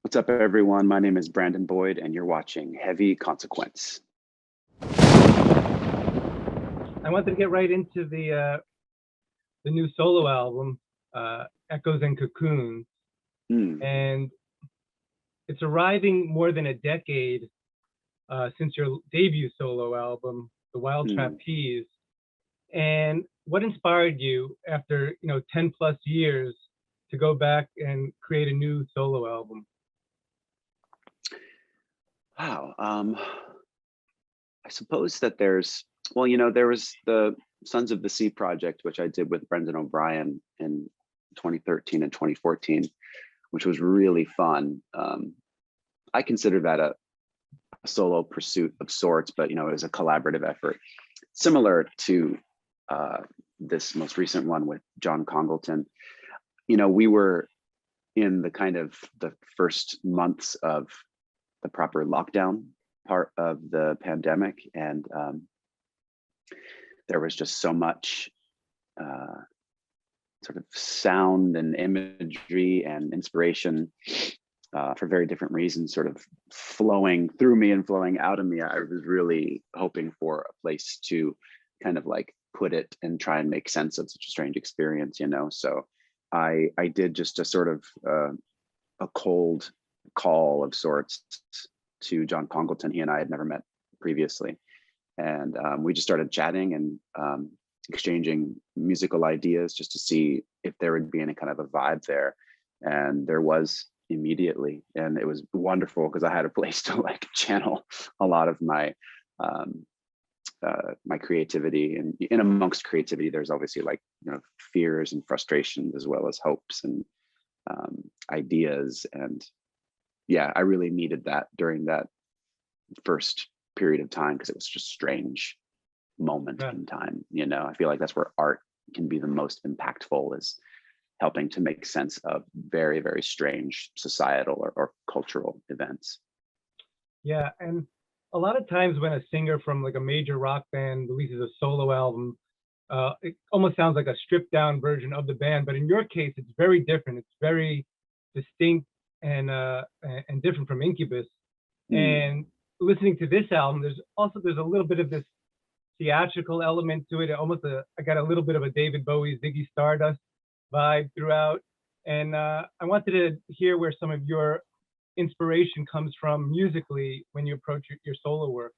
What's up, everyone? My name is Brandon Boyd, and you're watching Heavy Consequence. I wanted to get right into the new solo album, Echoes and Cocoons, and it's arriving more than a decade since your debut solo album, the Wild Trapeze. And what inspired you after 10 plus years to go back and create a new solo album? Wow. I suppose that there's, well, there was the Sons of the Sea project, which I did with Brendan O'Brien in 2013 and 2014, which was really fun. I consider that a solo pursuit of sorts, but it was a collaborative effort, similar to this most recent one with John Congleton. We were in the kind of the first months of the proper lockdown part of the pandemic, and there was just so much sort of sound and imagery and inspiration for very different reasons sort of flowing through me and flowing out of me. I was really hoping for a place to kind of like put it and try and make sense of such a strange experience, so I did just a sort of a cold call of sorts to John Congleton. He and I had never met previously, and we just started chatting and exchanging musical ideas just to see if there would be any kind of a vibe there, and there was immediately. And it was wonderful because I had a place to like channel a lot of my my creativity, and in amongst creativity there's obviously like fears and frustrations as well as hopes and ideas. And yeah, I really needed that during that first period of time because it was just a strange moment in time. I feel like that's where art can be the most impactful, is helping to make sense of very, very strange societal or cultural events. Yeah, and a lot of times when a singer from like a major rock band releases a solo album, it almost sounds like a stripped down version of the band, but in your case it's very different. It's very distinct and different from Incubus. And listening to this album, there's a little bit of this theatrical element to it. I got a little bit of a David Bowie, Ziggy Stardust vibe throughout. And I wanted to hear where some of your inspiration comes from musically when you approach your solo work.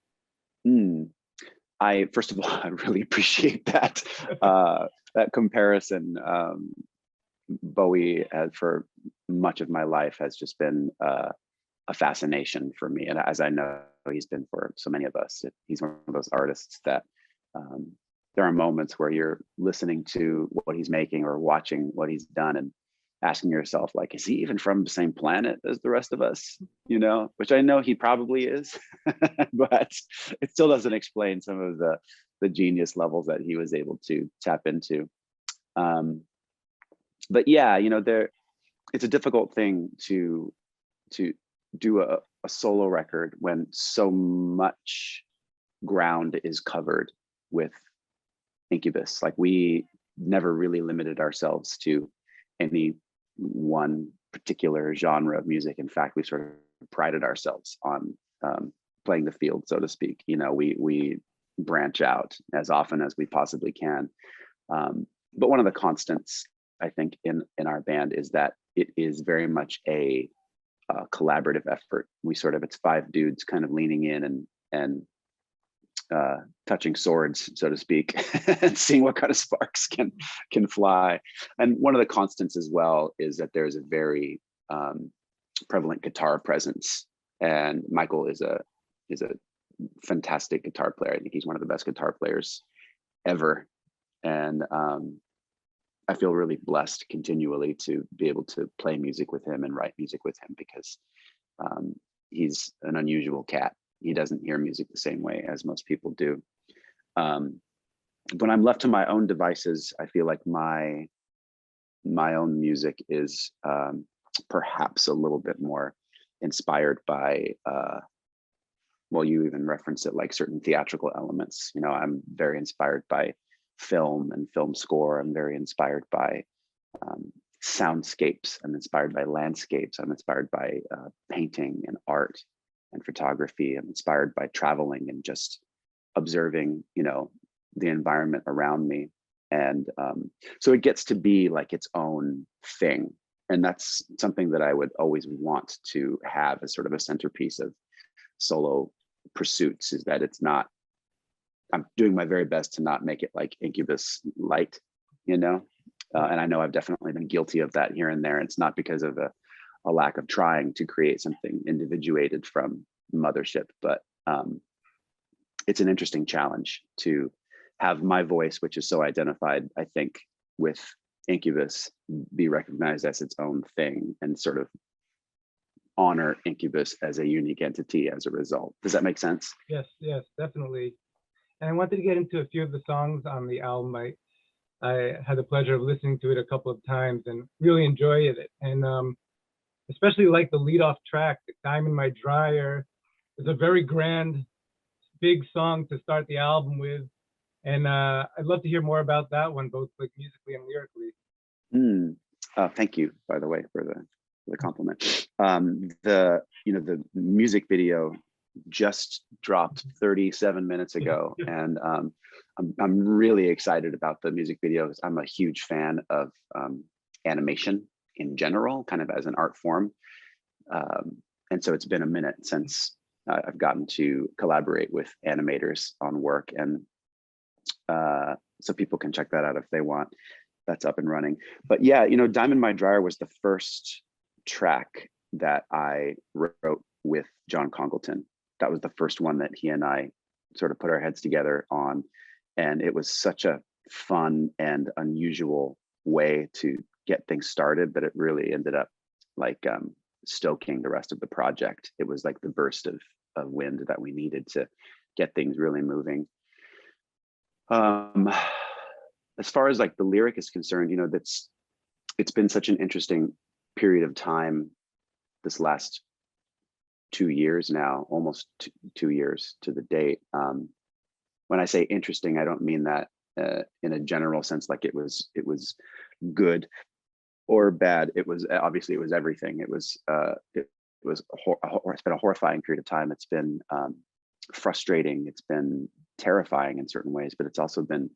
First of all, I really appreciate that that comparison. Bowie, for much of my life, has just been a fascination for me, and as I know he's been for so many of us. He's one of those artists that there are moments where you're listening to what he's making or watching what he's done and asking yourself, like, is he even from the same planet as the rest of us? Which I know he probably is, but it still doesn't explain some of the genius levels that he was able to tap into. But yeah, it's a difficult thing to do a solo record when so much ground is covered with Incubus. Like, we never really limited ourselves to any one particular genre of music. In fact, we sort of prided ourselves on playing the field, so to speak. We branch out as often as we possibly can. But one of the constants, I think, in our band is that it is very much a collaborative effort. It's five dudes kind of leaning in and touching swords, so to speak, and seeing what kind of sparks can fly. And one of the constants as well is that there's a very prevalent guitar presence, and Michael is a fantastic guitar player. I think he's one of the best guitar players ever, and I feel really blessed continually to be able to play music with him and write music with him, because he's an unusual cat. He doesn't hear music the same way as most people do. When I'm left to my own devices, I feel like my own music is perhaps a little bit more inspired by, well, you even referenced it, like certain theatrical elements. I'm very inspired by film and film score. I'm very inspired by soundscapes. I'm inspired by landscapes. I'm inspired by painting and art and photography. I'm inspired by traveling and just observing, you know, the environment around me. And so it gets to be like its own thing. And that's something that I would always want to have as sort of a centerpiece of solo pursuits, is that it's not, I'm doing my very best to not make it like Incubus light, you know? And I know I've definitely been guilty of that here and there. It's not because of a lack of trying to create something individuated from Mothership, but it's an interesting challenge to have my voice, which is so identified, I think, with Incubus, be recognized as its own thing and sort of honor Incubus as a unique entity as a result. Does that make sense? Yes, yes, definitely. And I wanted to get into a few of the songs on the album. I had the pleasure of listening to it a couple of times and really enjoyed it. And especially like the lead-off track, Diamond My Dryer, is a very grand, big song to start the album with. And I'd love to hear more about that one, both like musically and lyrically. Thank you, by the way, for the compliment. The music video just dropped 37 minutes ago, and I'm really excited about the music videos. I'm a huge fan of animation in general, kind of as an art form, and so it's been a minute since I've gotten to collaborate with animators on work, and so people can check that out if they want. That's up and running. But yeah, you know, Diamond My Dryer was the first track that I wrote with John Congleton. That was the first one that he and I sort of put our heads together on. And it was such a fun and unusual way to get things started that it really ended up like stoking the rest of the project. It was like the burst of wind that we needed to get things really moving. As far as like the lyric is concerned, you know, it's been such an interesting period of time this last 2 years now, almost 2 years to the date. When I say interesting, I don't mean that in a general sense, like it was good or bad. It was obviously it was everything. It's been a horrifying period of time. It's been frustrating. It's been terrifying in certain ways, but it's also been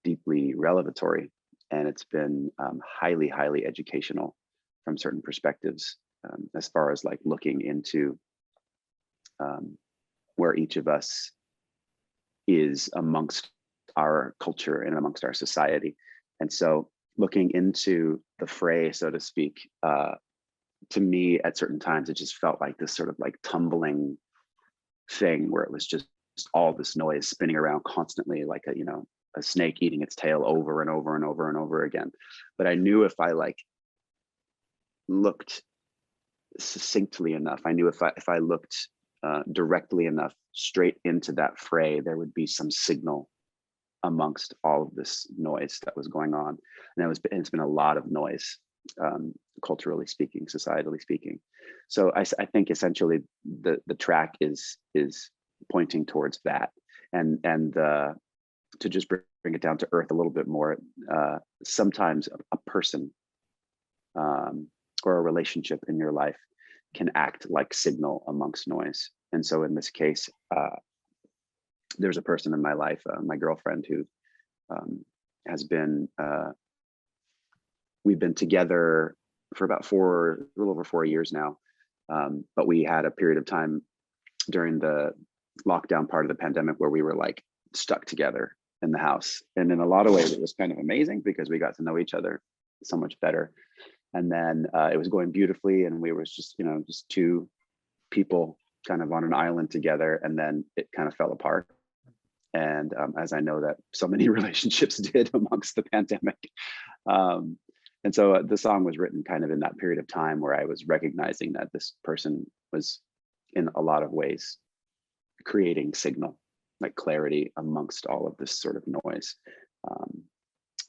deeply revelatory, and it's been highly, highly educational from certain perspectives, as far as like looking into where each of us is amongst our culture and amongst our society. And so looking into the fray, so to speak, to me at certain times, it just felt like this sort of like tumbling thing where it was just all this noise spinning around constantly, like a snake eating its tail over and over and over and over again. But I knew if I like looked succinctly enough, I knew if I looked directly enough straight into that fray, there would be some signal amongst all of this noise that was going on. And it's been a lot of noise, culturally speaking, societally speaking. So I think essentially the track is pointing towards that, and to just bring it down to earth a little bit more. Sometimes a person or a relationship in your life can act like signal amongst noise. And so in this case, there's a person in my life, my girlfriend, who has been, we've been together for about a little over 4 years now. But we had a period of time during the lockdown part of the pandemic where we were like stuck together in the house. And in a lot of ways, it was kind of amazing because we got to know each other so much better. And then it was going beautifully, and we were just, just two people kind of on an island together, and then it kind of fell apart. And as I know that so many relationships did amongst the pandemic. And so the song was written kind of in that period of time where I was recognizing that this person was in a lot of ways creating signal, like clarity amongst all of this sort of noise.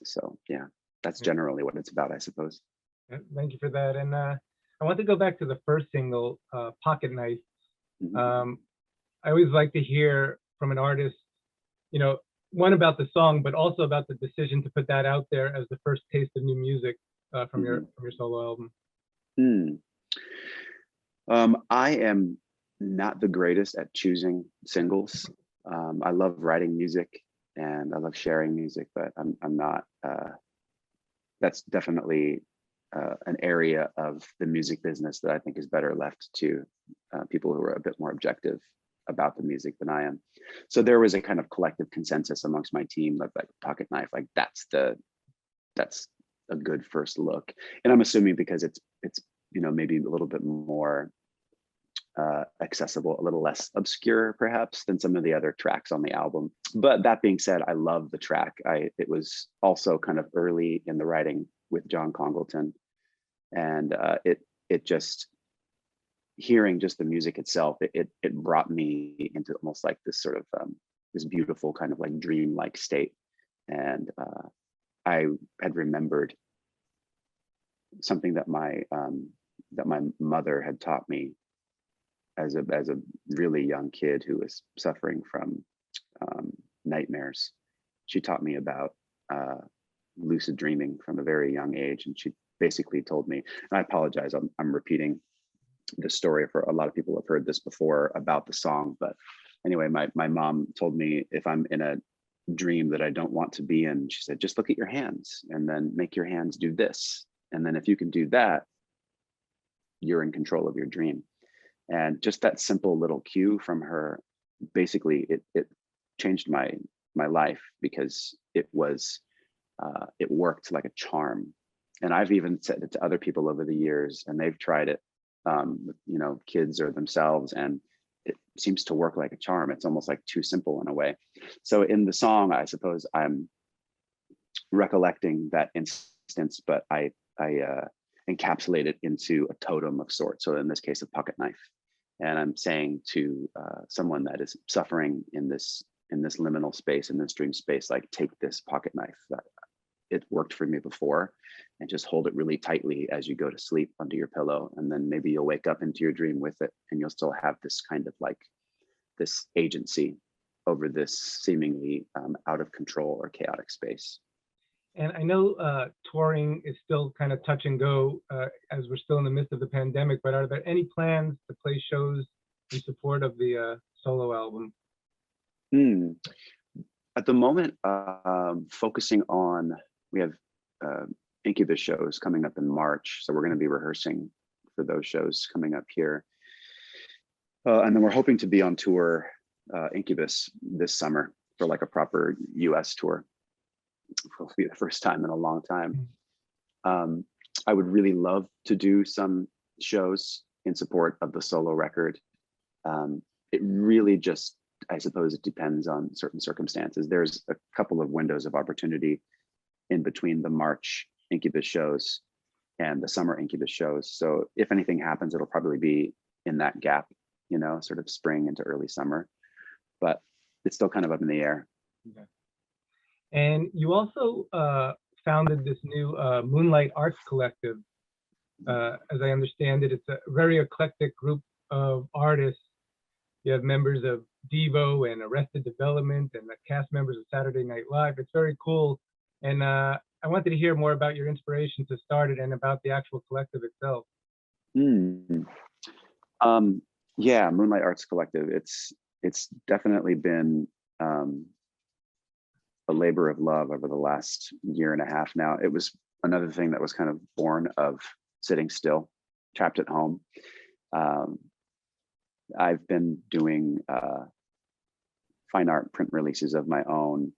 So yeah, that's generally what it's about, I suppose. Thank you for that. And I want to go back to the first single, Pocket Knife. Mm-hmm. I always like to hear from an artist, one about the song, but also about the decision to put that out there as the first taste of new music. from your solo album? Mm. I am not the greatest at choosing singles. I love writing music and I love sharing music, but I'm not. That's definitely an area of the music business that I think is better left to people who are a bit more objective about the music than I am. So there was a kind of collective consensus amongst my team that like Pocket Knife, like that's a good first look. And I'm assuming because it's maybe a little bit more accessible, a little less obscure perhaps than some of the other tracks on the album. But that being said, I love the track. It was also kind of early in the writing with John Congleton, and it just, hearing just the music itself, it brought me into almost like this sort of this beautiful kind of like dream-like state. And I had remembered something that my mother had taught me as a really young kid who was suffering from nightmares. She taught me about lucid dreaming from a very young age, and she basically told me, and I apologize, I'm repeating the story for a lot of people have heard this before about the song, but anyway, my mom told me if I'm in a dream that I don't want to be in, she said, just look at your hands and then make your hands do this. And then if you can do that, you're in control of your dream. And just that simple little cue from her, basically it changed my life, because it worked like a charm. And I've even said it to other people over the years, and they've tried it, with, kids or themselves, and it seems to work like a charm. It's almost like too simple in a way. So in the song, I suppose I'm recollecting that instance, but I encapsulate it into a totem of sorts. So in this case, a pocket knife. And I'm saying to someone that is suffering in this liminal space, in this dream space, like, take this pocket knife. It worked for me before, and just hold it really tightly as you go to sleep under your pillow. And then maybe you'll wake up into your dream with it, and you'll still have this kind of like this agency over this seemingly out of control or chaotic space. And I know touring is still kind of touch and go as we're still in the midst of the pandemic, but are there any plans to play shows in support of the solo album? At the moment, focusing on, we have Incubus shows coming up in March. So we're going to be rehearsing for those shows coming up here. And then we're hoping to be on tour, Incubus, this summer for like a proper US tour. It'll be the first time in a long time. I would really love to do some shows in support of the solo record. It really just, I suppose it depends on certain circumstances. There's a couple of windows of opportunity in between the March Incubus shows and the summer Incubus shows. So if anything happens, it'll probably be in that gap, sort of spring into early summer, but it's still kind of up in the air. Okay. And you also founded this new Moonlight Arts Collective. As I understand it, it's a very eclectic group of artists. You have members of Devo and Arrested Development and the cast members of Saturday Night Live. It's very cool. And I wanted to hear more about your inspiration to start it and about the actual collective itself. Yeah, Moonlight Arts Collective. It's definitely been a labor of love over the last year and a half now. It was another thing that was kind of born of sitting still, trapped at home. I've been doing fine art print releases of my own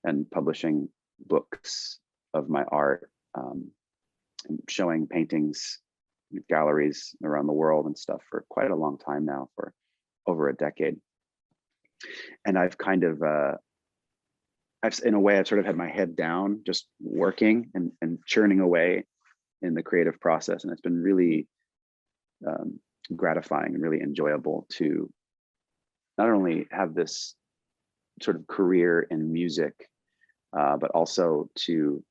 and publishing books of my art, and showing paintings in galleries around the world and stuff for quite a long time now, for over a decade. And I've kind of, in a way, I've sort of had my head down, just working and churning away in the creative process. And it's been really gratifying and really enjoyable to not only have this sort of career in music, but also to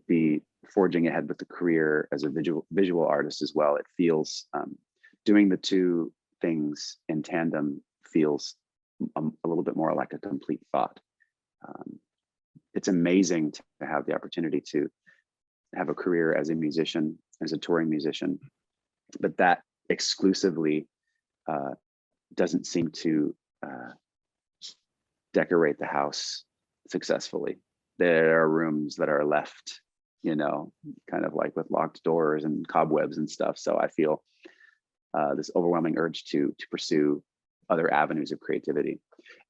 be forging ahead with the career as a visual artist as well. It feels, doing the two things in tandem feels a little bit more like a complete thought. It's amazing to have the opportunity to have a career as a musician, as a touring musician, but that exclusively doesn't seem to decorate the house successfully. There are rooms that are left, kind of like with locked doors and cobwebs and stuff. So I feel this overwhelming urge to pursue other avenues of creativity.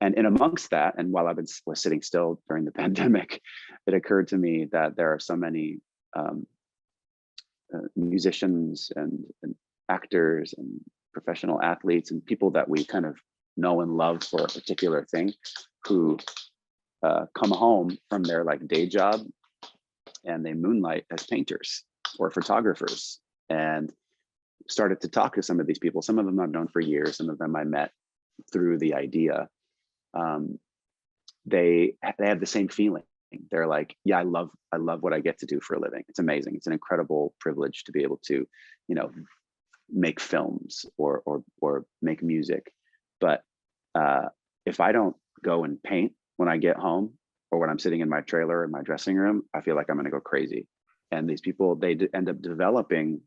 And in amongst that, and while was sitting still during the pandemic, it occurred to me that there are so many musicians and actors and professional athletes and people that we kind of know and love for a particular thing who come home from their like day job and they moonlight as painters or photographers, and started to talk to some of these people. Some of them I've known for years, some of them I met through the idea. They have the same feeling. They're like, yeah, I love what I get to do for a living. It's amazing. It's an incredible privilege to be able to, make films or make music. But if I don't go and paint when I get home, or when I'm sitting in my trailer in my dressing room, I feel like I'm going to go crazy. And these people, they end up developing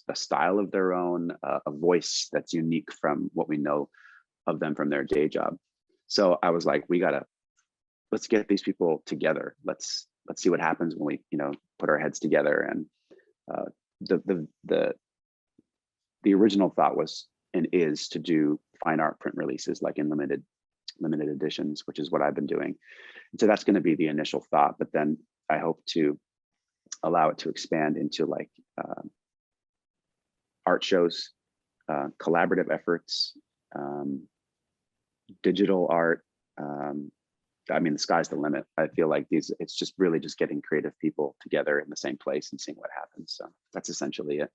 a style of their own, a voice that's unique from what we know of them from their day job. So I was like, let's get these people together. Let's see what happens when we, put our heads together. And the original thought was and is to do fine art print releases, like in limited editions, which is what I've been doing. And so that's going to be the initial thought, but then I hope to allow it to expand into like art shows, collaborative efforts, digital art. I mean, the sky's the limit. I feel like it's just really just getting creative people together in the same place and seeing what happens. So that's essentially it.